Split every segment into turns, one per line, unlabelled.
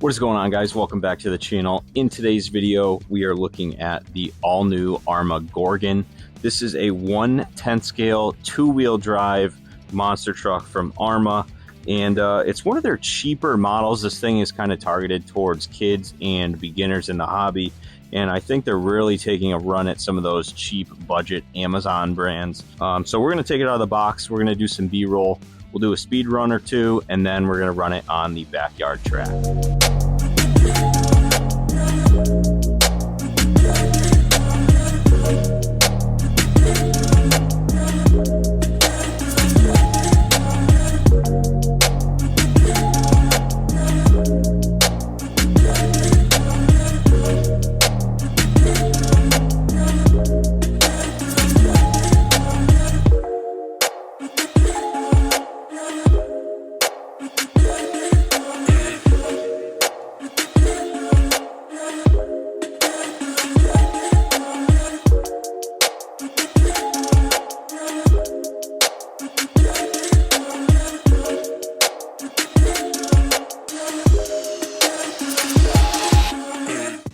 What is going on, guys? Welcome back to the channel. In today's video, we are looking at the all-new Arrma Gorgon. This is a 1/10 scale, two-wheel drive monster truck from Arrma, and it's one of their cheaper models. This thing is kind of targeted towards kids and beginners in the hobby, and I think they're really taking a run at some of those cheap budget Amazon brands. So we're going to take it out of the box. We're going to do some B-roll. We'll do a speed run or two, and then we're going to run it on the backyard track.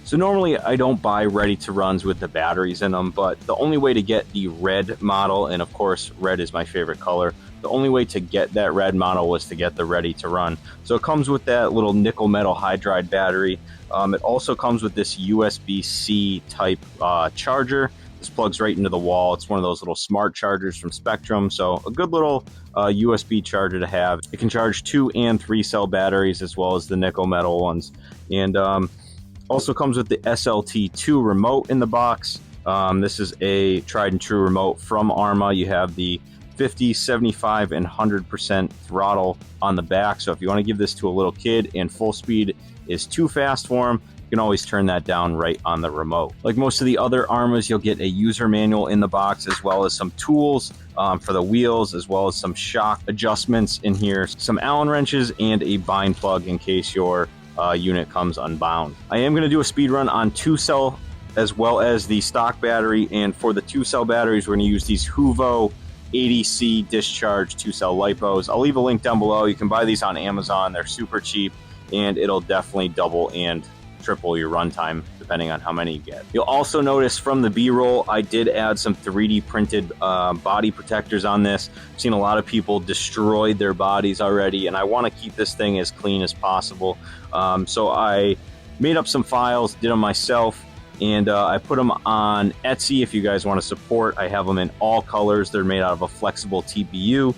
So normally I don't buy ready-to-runs with the batteries in them, but the only way to get the red model, and of course red is my favorite color, the only way to get that red model was to get the ready-to-run. So it comes with that little nickel metal hydride battery. It also comes with this USB-C type charger. This plugs right into the wall. It's one of those little smart chargers from Spectrum, so a good little USB charger to have. It can charge 2 and 3 cell batteries as well as the nickel metal ones. And also comes with the SLT2 remote in the box. This is a tried and true remote from Arrma. You have the 50, 75, and 100% throttle on the back. So if you want to give this to a little kid and full speed is too fast for them, you can always turn that down right on the remote. Like most of the other Arrmas, you'll get a user manual in the box as well as some tools for the wheels, as well as some shock adjustments in here, some Allen wrenches, and a bind plug in case your unit comes unbound. I am going to do a speed run on 2-cell as well as the stock battery, and for the 2-cell batteries we're going to use these Hoovo 80C discharge 2-cell Lipos. I'll leave a link down below. You can buy these on Amazon. They're super cheap, and it'll definitely double and triple your runtime depending on how many you get. You'll also notice from the B-roll I did add some 3D printed body protectors on this. I've seen a lot of people destroy their bodies already, and I want to keep this thing as clean as possible. So I made up some files, did them myself, and I put them on Etsy if you guys want to support. I have them in all colors. They're made out of a flexible TPU.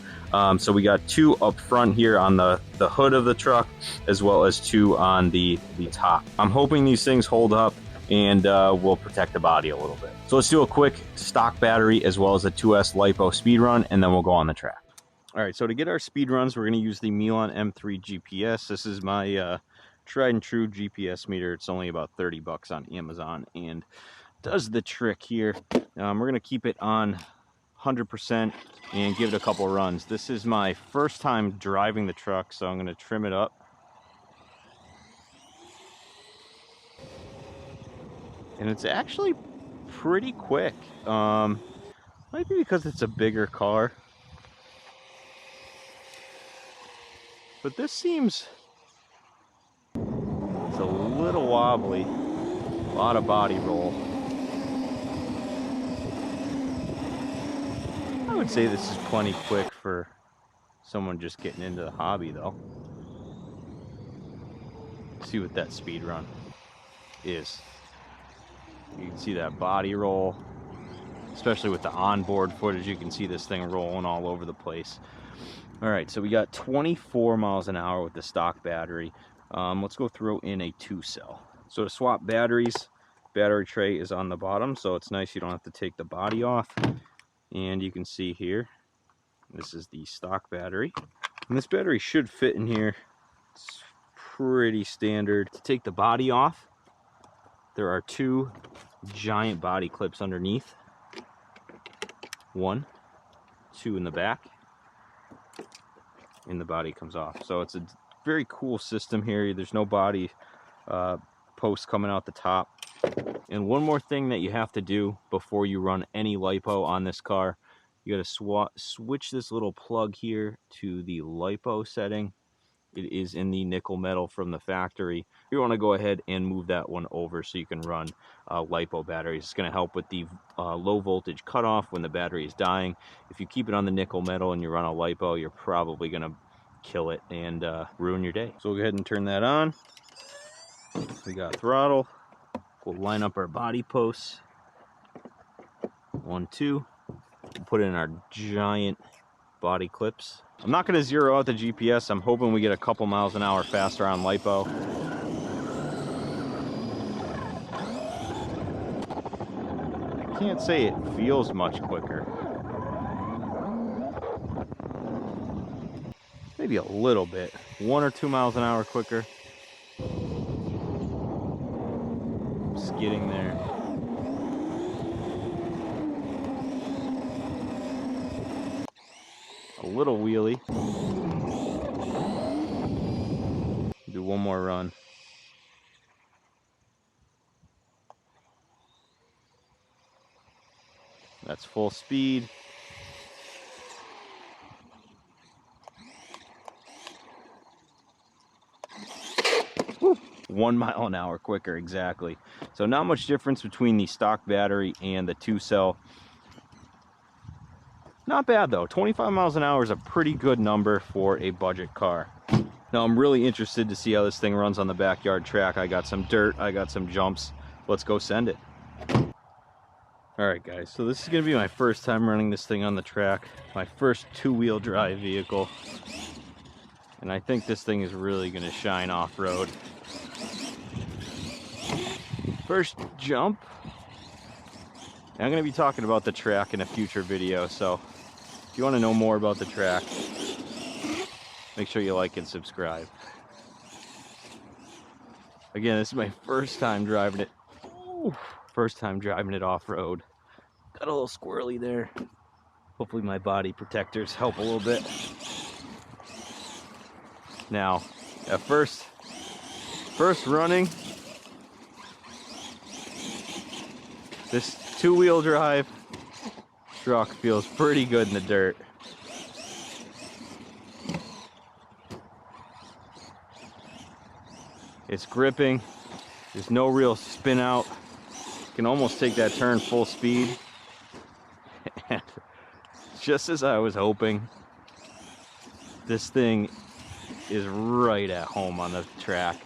So we got 2 up front here on the hood of the truck, as well as 2 on the top. I'm hoping these things hold up and will protect the body a little bit. So let's do a quick stock battery as well as a 2S Lipo speed run, and then we'll go on the track. All right, so to get our speed runs, we're going to use the Milan M3 GPS. This is my tried and true GPS meter. It's only about 30 bucks on Amazon and does the trick here. We're going to keep it on 100% and give it a couple runs. This is my first time driving the truck, so I'm going to trim it up. And it's actually pretty quick. Might be because it's a bigger car, but this seems, it's a little wobbly. A lot of body roll. I would say this is plenty quick for someone just getting into the hobby, though. Let's see what that speed run is. You can see that body roll, especially with the onboard footage. You can see this thing rolling all over the place. All right, so we got 24 miles an hour with the stock battery. Let's go through in a 2-cell. So to swap batteries, battery tray is on the bottom, so it's nice you don't have to take the body off. And you can see here, this is the stock battery. And this battery should fit in here. It's pretty standard. To take the body off, there are 2 giant body clips underneath. 1, 2 in the back, and the body comes off. So it's a very cool system here. There's no body post coming out the top. And one more thing that you have to do before you run any Lipo on this car, you got to switch this little plug here to the Lipo setting, it is in the nickel metal from the factory. You want to go ahead and move that one over so you can run Lipo batteries. It's going to help with the low voltage cutoff when the battery is dying. If you keep it on the nickel metal and you run a Lipo, you're probably going to kill it and ruin your day. So we'll go ahead and turn that on. We got throttle. We'll line up our body posts. 1, 2. We'll put in our giant body clips. I'm not going to zero out the GPS. I'm hoping we get a couple miles an hour faster on Lipo. I can't say it feels much quicker. Maybe a little bit. 1 or 2 miles an hour quicker. Skidding there. A little wheelie. Do one more run. That's full speed. Woo. 1 mile an hour quicker, exactly. So not much difference between the stock battery and the 2-cell. Not bad though. 25 miles an hour is a pretty good number for a budget car. Now I'm really interested to see how this thing runs on the backyard track. I got some dirt, I got some jumps. Let's go send it. Alright guys, so this is going to be my first time running this thing on the track. My first 2-wheel drive vehicle. And I think this thing is really going to shine off-road. First jump. And I'm going to be talking about the track in a future video, so if you want to know more about the track, make sure you like and subscribe. Again, this is my first time driving it. Ooh, first time driving it off-road. Got a little squirrely there. Hopefully my body protectors help a little bit. Now, at first running, this 2-wheel drive truck feels pretty good in the dirt. It's gripping. There's no real spin out. You can almost take that turn full speed. And just as I was hoping, this thing is right at home on the track.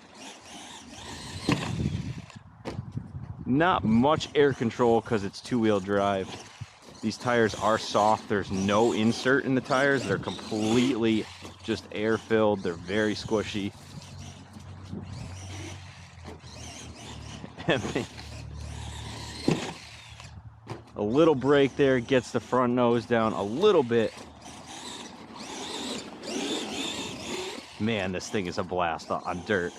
Not much air control because it's 2-wheel drive. These tires are soft. There's no insert in the tires. They're completely just air filled. They're very squishy. A little brake there gets the front nose down a little bit. Man, this thing is a blast on dirt.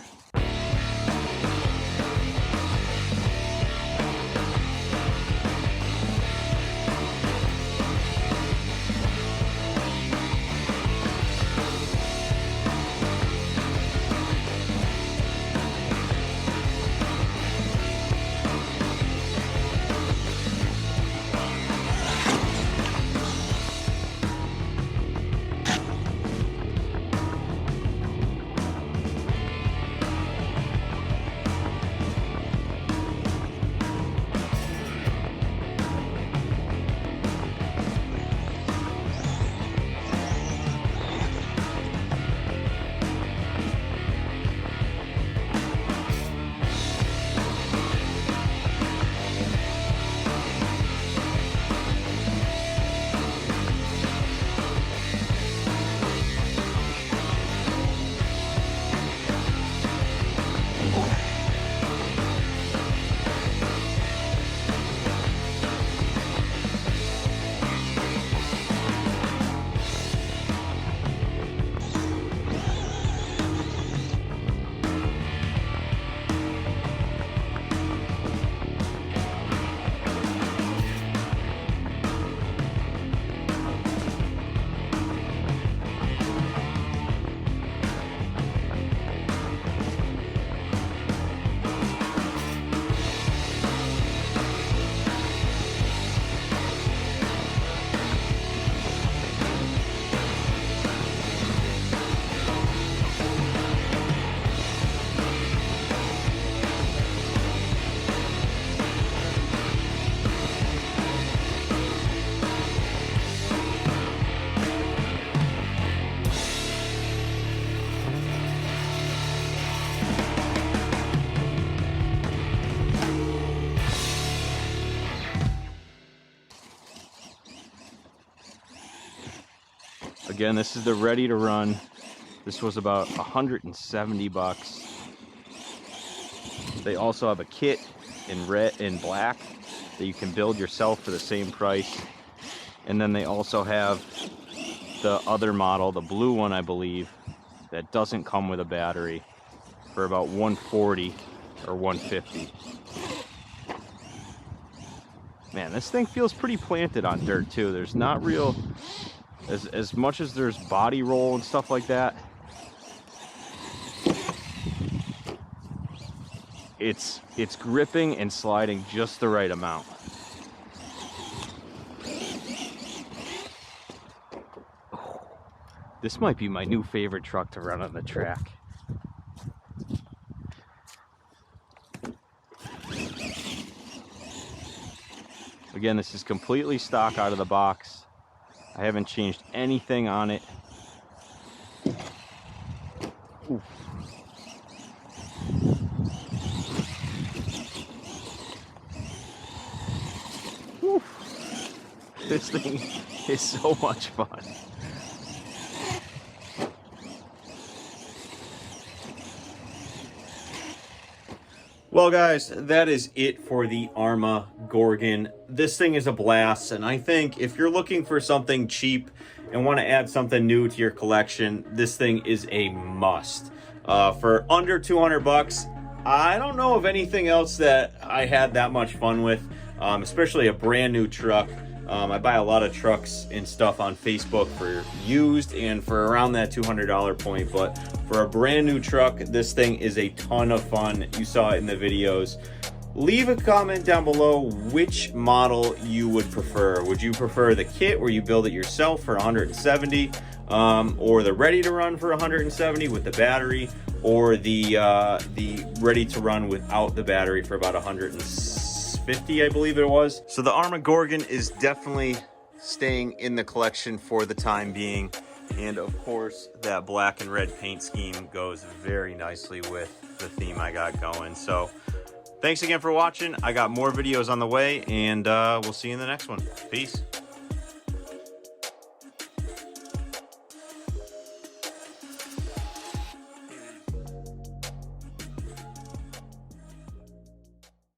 Again, this is the ready to run. This was about 170 bucks. They also have a kit in red and black that you can build yourself for the same price. And then they also have the other model, the blue one, I believe, that doesn't come with a battery, for about 140 or 150. Man, this thing feels pretty planted on dirt too. There's not real, as much as there's body roll and stuff like that, it's gripping and sliding just the right amount. This might be my new favorite truck to run on the track. Again, this is completely stock out of the box. I haven't changed anything on it. Oof. Oof. This thing is so much fun. Well guys, that is it for the Arrma Gorgon. This thing is a blast, and I think if you're looking for something cheap and want to add something new to your collection, this thing is a must. For under 200 bucks, I don't know of anything else that I had that much fun with, especially a brand new truck. I buy a lot of trucks and stuff on Facebook for used and for around that $200 point, but for a brand new truck, this thing is a ton of fun. You saw it in the videos. Leave a comment down below which model you would prefer. Would you prefer the kit where you build it yourself for 170, or the ready to run for 170 with the battery, or the ready to run without the battery for about 150, I believe it was. So the Arrma Gorgon is definitely staying in the collection for the time being. And of course, that black and red paint scheme goes very nicely with the theme I got going. So thanks again for watching. I got more videos on the way, and we'll see you in the next one. Peace.